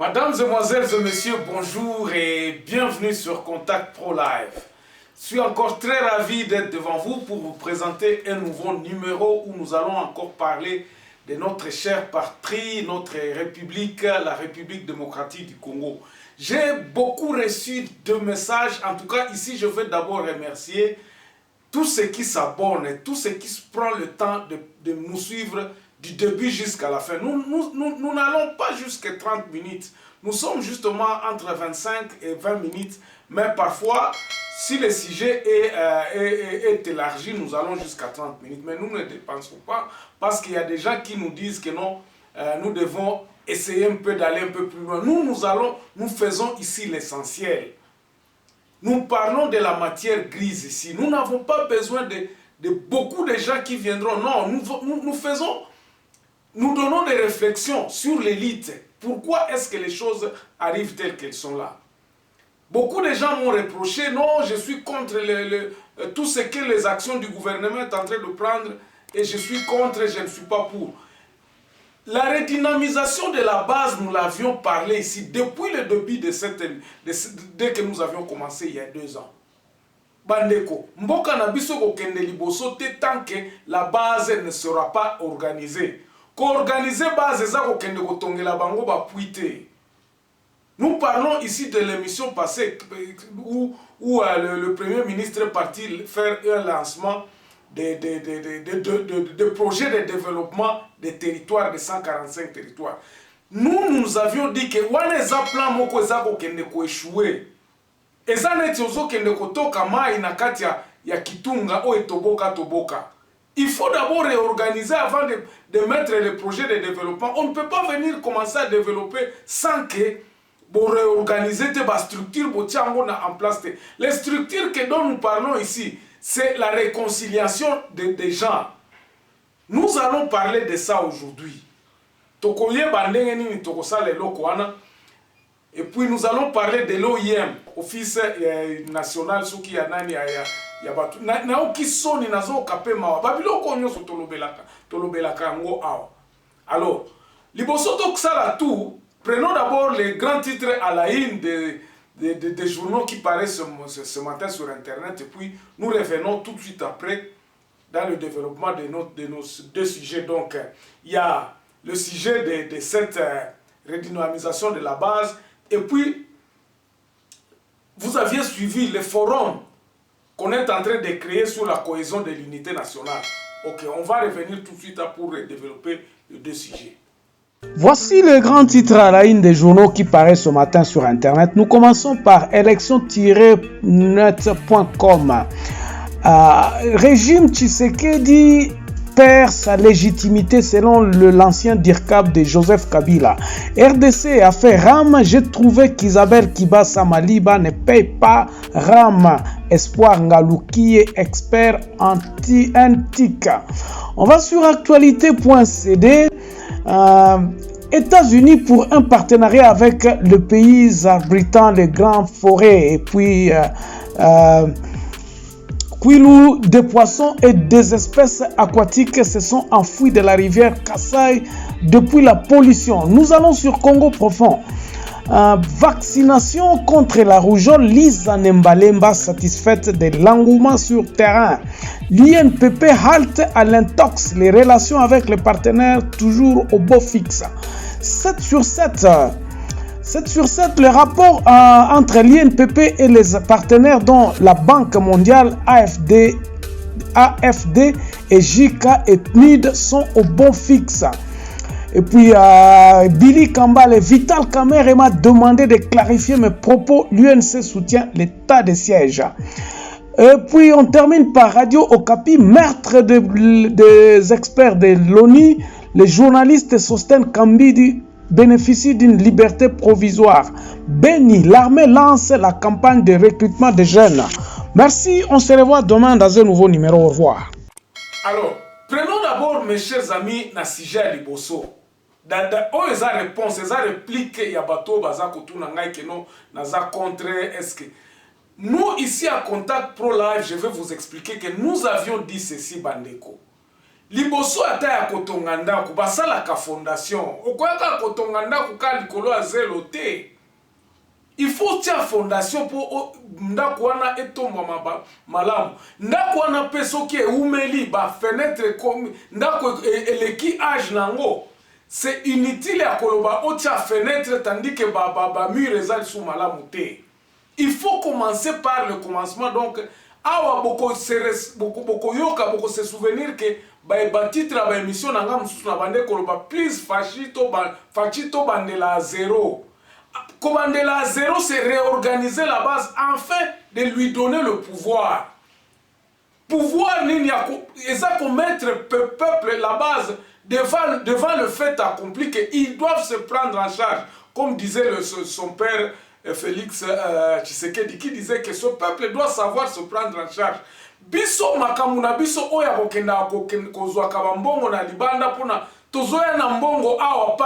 Mesdames, Mesdemoiselles et Messieurs, bonjour et bienvenue sur Contact Pro Live. Je suis encore très ravi d'être devant vous pour vous présenter un nouveau numéro où nous allons encore parler de notre chère patrie, notre République, la République démocratique du Congo. J'ai beaucoup reçu de messages, en tout cas ici je veux d'abord remercier tous ceux qui s'abonnent et tous ceux qui prennent le temps de nous suivre du début jusqu'à la fin. Nous n'allons pas jusqu'à 30 minutes. Nous sommes justement entre 25 et 20 minutes. Mais parfois, si le sujet est élargi, nous allons jusqu'à 30 minutes. Mais nous ne dépensons pas parce qu'il y a des gens qui nous disent que non, nous devons essayer un peu d'aller un peu plus loin. Nous faisons ici l'essentiel. Nous parlons de la matière grise ici. Nous n'avons pas besoin de beaucoup de gens qui viendront. Non, nous donnons des réflexions sur l'élite. Pourquoi est-ce que les choses arrivent telles qu'elles sont là? Beaucoup de gens m'ont reproché, non, je suis contre tout ce que les actions du gouvernement sont en train de prendre et je suis contre, je ne suis pas pour. La redynamisation de la base, nous l'avions parlé ici depuis le début dès que nous avions commencé il y a 2 ans. Bandeko, mboka na biso kokende liboso te tant que la base ne sera pas organisée. Qu'organiser base za kokende kotongela bango ba puite. Nous parlons ici de l'émission passée où le Premier ministre est parti faire un lancement de projets de développement des territoires, de 145 territoires. Nous avions dit que wana plan moko eza kokende ko échouer. Eza neti ozokende kotoka mai na kati ya kitunga o toboka. Il faut d'abord réorganiser avant de mettre les projets de développement. On ne peut pas venir commencer à développer sans que pour réorganiser tes structures en place. Les structures dont nous parlons ici, c'est la réconciliation des gens. Nous allons parler de ça aujourd'hui. Et puis nous allons parler de l'OIM, Office national, ce qui y a alors, prenons d'abord les grands titres à la une des journaux qui paraissent ce matin sur Internet et puis nous revenons tout de suite après dans le développement de nos 2 sujets. Donc, il y a le sujet de cette redynamisation de la base et puis vous aviez suivi le forum qu'on est en train de créer sur la cohésion de l'unité nationale. Ok, on va revenir tout de suite pour développer les 2 sujets. Voici les grands titres à la une des journaux qui paraissent ce matin sur Internet. Nous commençons par élection-net.com. Régime Tshisekedi perd sa légitimité selon l'ancien DIRCAB de Joseph Kabila. RDC a fait RAM. J'ai trouvé qu'Isabelle Kibasa Maliba ne paye pas RAM. Espoir Ngalouki est expert anti-antique. On va sur actualité.cd. États-Unis pour un partenariat avec le pays abritant les grandes forêts et puis Quilou, des poissons et des espèces aquatiques se sont enfouis de la rivière Kasaï depuis la pollution. Nous allons sur Congo profond. Vaccination contre la rougeole, Lisa Nembalemba satisfaite de l'engouement sur terrain. L'INPP halte à l'intox, les relations avec les partenaires toujours au beau fixe. 7 sur 7, le rapport entre l'INPP et les partenaires dont la Banque mondiale, AFD et JK et PNUD sont au bon fixe. Et puis Billy Kambale et Vital Kamerhe m'a demandé de clarifier mes propos. L'UNC soutient l'état de siège. Et puis on termine par Radio Okapi, meurtre des experts de l'ONU. Les journalistes Sosten Kambidi bénéficient d'une liberté provisoire. Béni, l'armée lance la campagne de recrutement des jeunes. Merci, on se revoit demain dans un nouveau numéro. Au revoir. Alors, prenons d'abord, mes chers amis, na sujet liboso. Oh, eza réponse, eza réplique, ya bato baza kotuna ngai keno naza contre, est-ce que nous ici à Contact Pro Live, je vais vous expliquer que nous avions dit ceci, bandeko. liboso ata ya kotonga ndako basalaka fondation okoyaka kotonga ndako ka likolo ya zelo te. Il faut tia fondation pour ndako wana etomba malamu. Ndako wana pe soki eumeli ba fenêtre comme ndako eleki âge nango. C'est inutile ya koloba otia fenêtre tandis que ba mur ezali sous malamu te. Il faut commencer par le commencement. Donc awa boko yoka boko se souvenir que ba titre ba émission nanga mususu na bande koloba please fachito bandela zéro. Commandela à zéro, c'est réorganiser la base afin de lui donner le pouvoir. Pouvoir, et ça pour mettre le peuple, la base, devant le fait accompli qu'ils doivent se prendre en charge. Comme disait son père Félix Tshisekedi, qui disait que ce peuple doit savoir se prendre en charge. Biso makamuna biso oya kokenda kozwa kabambongo na libanda pona tozoya na mbongo awa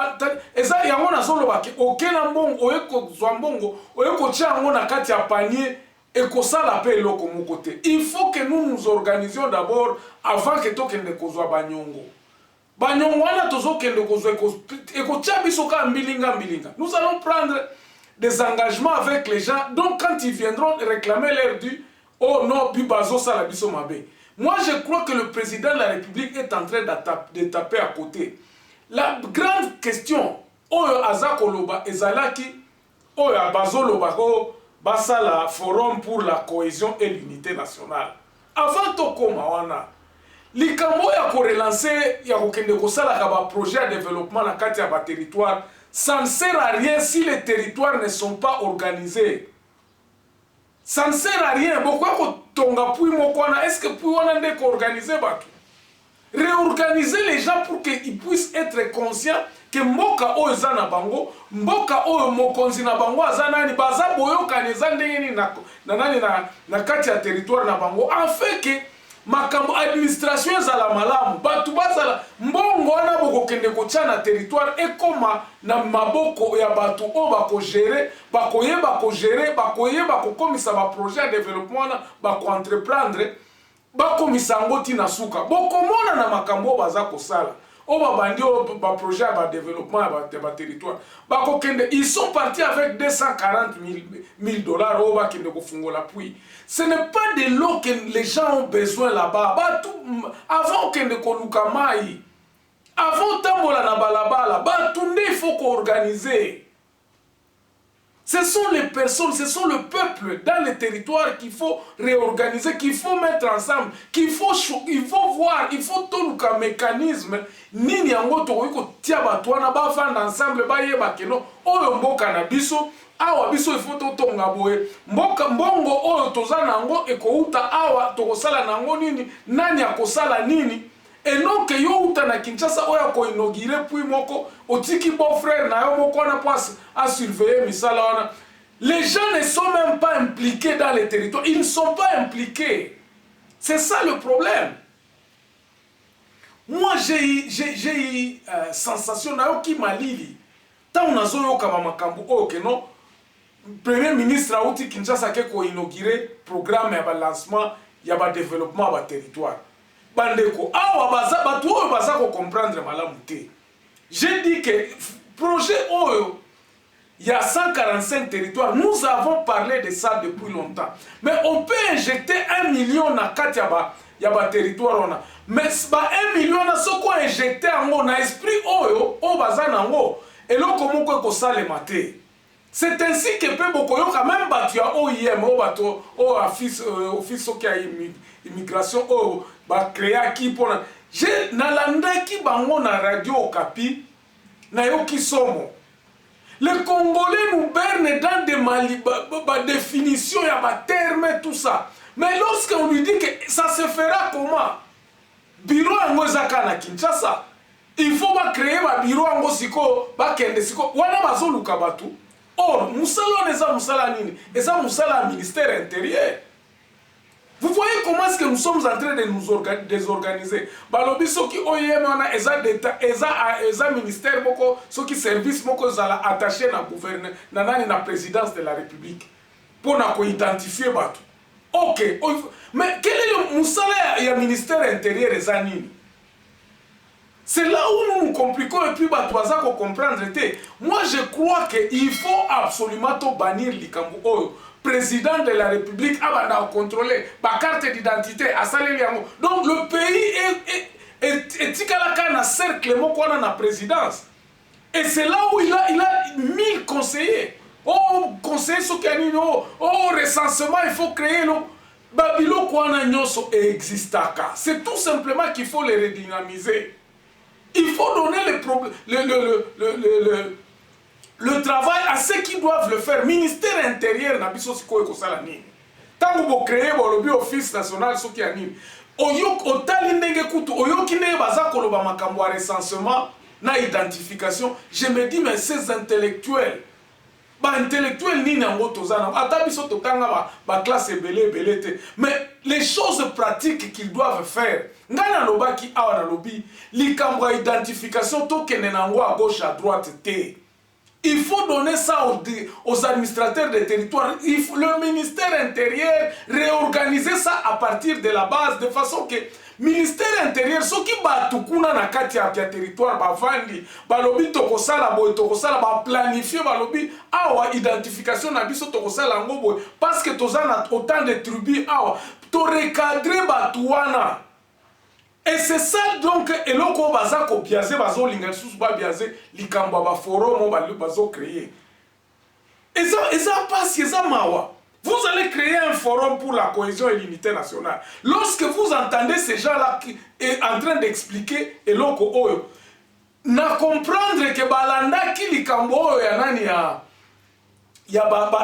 eza yango na solo baki okena mbongo oyeko zwa mbongo oyeko tia yango na kati ya panier ekosala pe eloko moko te. Il faut que nous nous organisions d'abord avant que tokende kozwa banyongo wana tozokende kozwa ekotia biso ka mbilinga. Nous allons prendre des engagements avec les gens, donc quand ils viendront réclamer leur dû, oh non, bibazo sala biso mabe. Moi, je crois que le président de la République est en train de taper à côté. La grande question, oyo azakoloba ezalaki, oyo abazoloba ko basala forum pour la cohésion et l'unité nationale. Avant tokoma wana, likambo ya ko relancer ya kokende kosala ka ba projet de développement na kati ya ba territoire, ça ne sert à rien si les territoires ne sont pas organisés. Ça ne sert à rien. Pourquoi tonga pui mokwana? Est-ce que pui wana ndeko organiser batu? Réorganiser les gens pour qu'ils puissent être conscients que mboka oyo eza na bango, mboka oyo mokonzi na bango aza nani, baza boyokani eza ndenge na kati ya territoire na bango, afin que makambo administration ezala malamu, batu bazala mbongo wana bokokende kotia na territoire ekoma na maboko ya batu oyo bakoyeba kogere, bakoyeba kokomisa ba projet de développement wana bakoentreprendre, bakomisa yango tina suka. Bokomona na makambo oyo baza kosala oyo babandi oyo ba projet ya ba développement ya ba territoire bakokende, ils sont partis avec 240 000 dollars oyo bakende kofungola pui. Ce n'est pas de l'eau que les gens ont besoin là-bas. Avant qu'on ne koluka mai, avant tambola na balabala, il faut qu'organiser. Ce sont les personnes, ce sont le peuple dans les territoires qu'il faut réorganiser, qu'il faut mettre ensemble, il faut voir, il faut tout le mécanisme. Nini yango to ko tia batwana ba fanda ensemble ba yeba keno oyo mboka na biso. Awa biso il faut tonga boye mbongo oyo toza nango ekouta awa tokosala nango nini, nani akosala nini, et non que yo uta na Kinshasa oyo ko inaugurer puis moko otiki beau frère na yo moko na place à surveiller misala wana. Les gens ne sont même pas impliqués dans les territoires, ils ne sont pas impliqués. C'est ça le problème. Moi j'ai eu sensation na yo ki malili tant nazo yo kama makambu oyo ke non. Premier ministre a outi Kinshasa ke ko inaugurer programme ya ba lancement ya ba développement ba territoire. Bandeko awa baza batu oyo baza ko comprendre malamu te. J'ai dit que projet oyo il y a 145 territoires, nous avons parlé de ça depuis longtemps. Mais on peut injecter 1 million na kati ya ba territoire ona. Mais ba 1 million na soko injecter ngo na esprit oyo o baza nango eloko moko ko salema te. C'est ainsi que peut beaucoup quand même battu à OIM au bateau au office qui a immigration au ba créer qui pour j'ai nalanda qui bango na radio Okapi na yo qui somo. Les Congolais nous bernent dans des définitions, il y a des termes, tout ça. Mais lorsqu'on lui dit que ça se fera comment? Bureau en Mozaka na Kinshasa. Il faut pas créer un bureau en Mosiko, ba kende siko. Wana bazolu kabatu. Or, Moussala n'est Moussala nini. Et ça Moussala ministère intérieur. Vous voyez comment est-ce que nous sommes en train de nous désorganiser. Balobi soki OIM wana eza ministère moko soki service moko zala attaché na gouverneur na nani na présidence de la République pour na ko identifier batu. OK, mais quel est le Moussala ya ministère intérieur eza nini? C'est là où nous nous compliquons et puis Batoaza qu'on comprendre. Moi je crois qu'il faut absolument bannir Likambo. Président de la République a contrôlé ma carte d'identité à Salé. Donc le pays est tikalaka na cercle dans la présidence. Et c'est là où il a 1000 conseillers. Oh, conseiller Sokianino, oh, recensement, il faut créer le Babilo Kwana Nyoso existaka. C'est tout simplement qu'il faut les redynamiser. Il faut donner le travail à ceux qui doivent le faire. Ministère intérieur, Nabiso Siko Ekosalani. Tant que vous créez le office national Sokianini, Oyo Talindenge Kutu, Oyo Kine Bazako Makambo recensement, na identification, je me dis, mais ces intellectuels, intellectuels ni nango tozana, atabiso tokanga ba classe belé, mais les choses pratiques qu'ils doivent faire, ngana lobaki awa na lobi, likambo identification tokene nango à gauche à droite te. Il faut donner ça aux administrateurs des territoires. Le ministère intérieur réorganiser ça à partir de la base de façon que ministère intérieur ceux qui batukuna na kati ya territoire bavandi balobi tokosala boy tokosala ba planifier balobi awa identification na biso tokosala ngobo parce que tozana autant de tribus awa to recadrer batuana. Et c'est ça donc eloko bazako biaze bazo linga sous ba biaze likambo ba forum bazo créer. Et ça passe ça mawa. Vous allez créer un forum pour la cohésion et l'unité nationale. Lorsque vous entendez ces gens-là qui est en train d'expliquer eloko oyo, na comprendre que balanda ki likambo oyo ya nani ya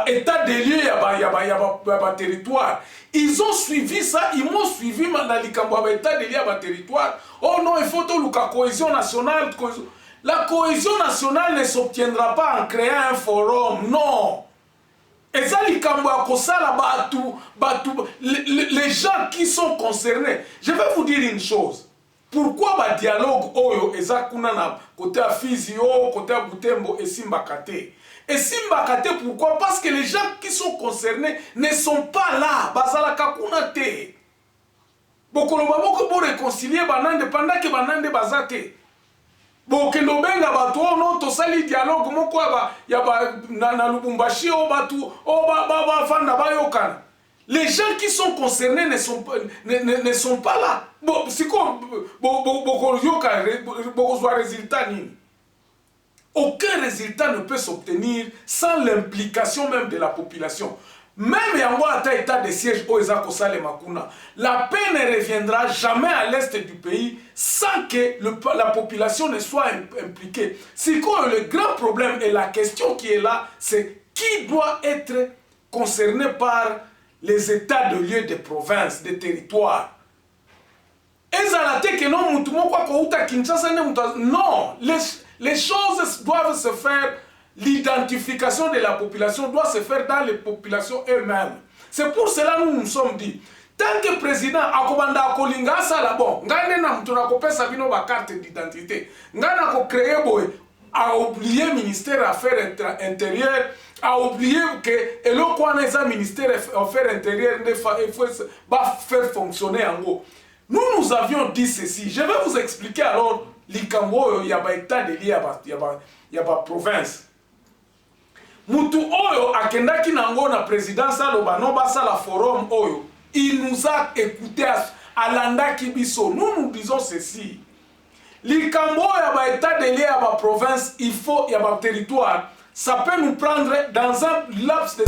état des lieux ya territoire. Ils ont suivi ça, ils m'ont suivi dans likambo ya état des lieux ya territoire. Oh non, il faut tout la cohésion nationale. La cohésion nationale ne s'obtiendra pas en créant un forum, non. Et ça, les gens qui sont concernés, je vais vous dire une chose. Pourquoi le dialogue oyo ezakuna côté à Fizio, côté à Butembo et Simbakate? Et Simbakate, pourquoi? Parce que les gens qui sont concernés ne sont pas là. Bazala kakunate. Bokoloba boko pour réconcilier banande pendant que banande bazate. Bon, que nous benga batu no to sali dialogue moko ya na Lubumbashi o batu o ba fanda ba yokana. Les gens qui sont concernés ne sont pas là. Bon, c'est comme résultat ni. Aucun résultat ne peut s'obtenir sans l'implication même de la population. Même yango ata état de siège o ezako sale makuna, la paix ne reviendra jamais à l'est du pays sans que la population ne soit impliquée. C'est quoi le grand problème et la question qui est là, c'est qui doit être concerné par les états de lieu des provinces, des territoires. Non, les choses doivent se faire. L'identification de la population doit se faire dans les populations eux-mêmes. C'est pour cela que nous nous sommes dit, tant que le président akobanda kolinga sala bon, ngane na mtu nakopesa bino ba carte d'identité, ngana ko créer boy, a oublié ministère des Affaires intérieures, a oublié que eloko na eza ministère des Affaires intérieures ne va faire fonctionner en gros. Nous avions dit ceci. Je vais vous expliquer alors likambo ya ba état de lié ya ba province. Mutu oyo akendaki nango na présidence aloba no basala forum oyo, il nous a écouté alanda kibiso. Nous disons ceci. Likambo ya ba état de lié ya ba province, il faut ya ba territoire, ça peut nous prendre dans un laps de